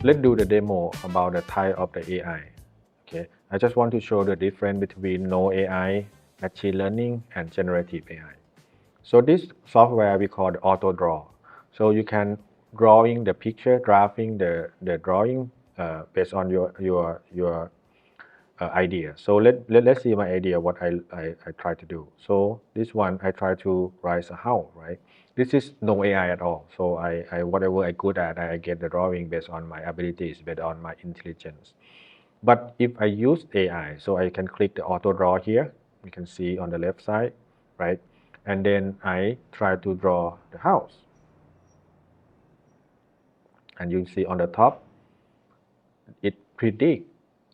let's do the demo about the type of the AI. Okay, I just want to show the difference between no AI, machine learning, and generative AI. So this software we call the auto draw. So you can drawing the picture, drafting the drawing based on your idea. So let's see my idea, what I try to do. So this one, I try to write a house, right? This is no AI at all. So I whatever I good at, I get the drawing based on my abilities, based on my intelligence. But if I use AI, so I can click the auto draw here. You can see on the left side, right? And then I try to draw the house. And you see on the top, it predict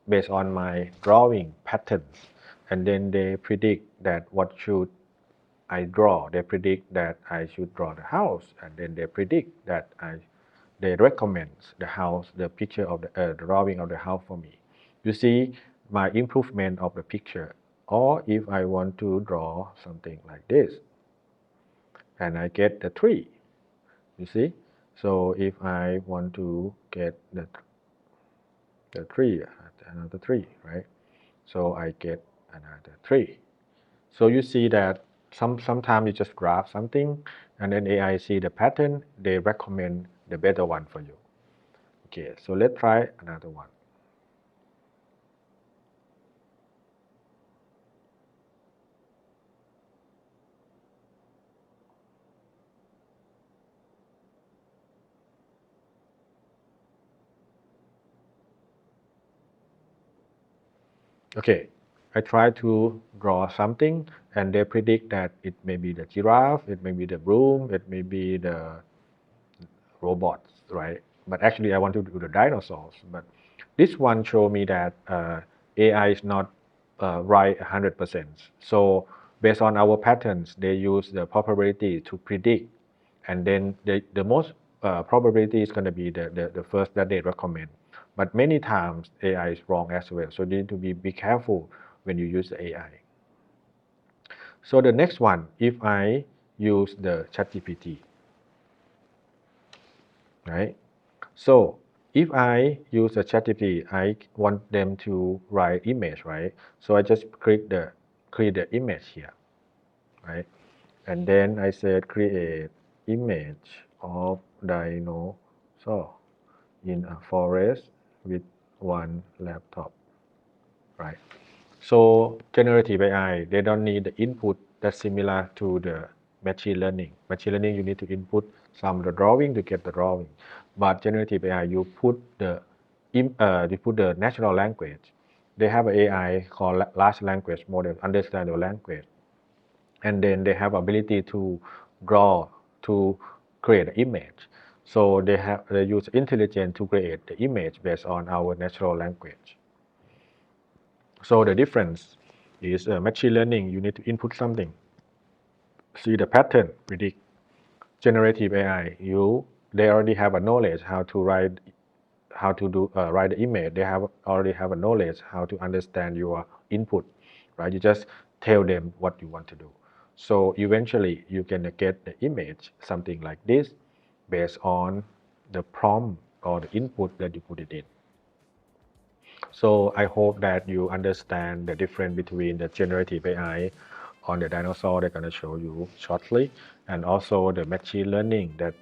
based on my drawing patterns. And then they predict that what should I draw. They predict that I should draw the house. And then they predict that they recommend the house, the picture of the drawing of the house for me. You see my improvement of the picture. Or if I want to draw something like this, and I get the tree, you see. So if I want to get the tree, another tree, right? So I get another tree. So you see that sometimes you just graph something, and then AI see the pattern, they recommend the better one for you. Okay, so let's try another one. Okay, I try to draw something, and they predict that it may be the giraffe, it may be the broom, it may be the robots, right? But actually, I want to do the dinosaurs. But this one show me that AI is not right 100%. So based on our patterns, they use the probability to predict, and then the most probability is going to be the first that they recommend. But many times AI is wrong as well. So you need to be careful when you use the AI. So the next one, if I use the ChatGPT, right? So if I use a ChatGPT, I want them to write image, right? So I just create the image here, right? And then I said create image of dinosaur in a forest with one laptop, right? So generative AI, they don't need the input that's similar to the machine learning. Machine learning, you need to input some of the drawing to get the drawing. But generative AI, you put the natural language. They have an AI called large language model, understand your language, and then they have ability to draw, to create an image. So they use intelligence to create the image based on our natural language. So the difference is machine learning, you need to input something, see the pattern, predict. Generative AI, they already have a knowledge how to write, write the image. They already have a knowledge how to understand your input, right? You just tell them what you want to do. So eventually you can get the image, something like this, based on the prompt or the input that you put it in. So I hope that you understand the difference between the generative AI on the dinosaur they're going to show you shortly, and also the machine learning that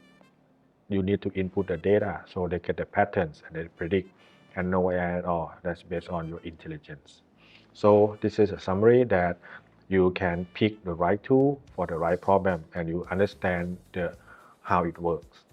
you need to input the data so they get the patterns and they predict, and no AI at all. That's based on your intelligence. So this is a summary that you can pick the right tool for the right problem and you understand how it works.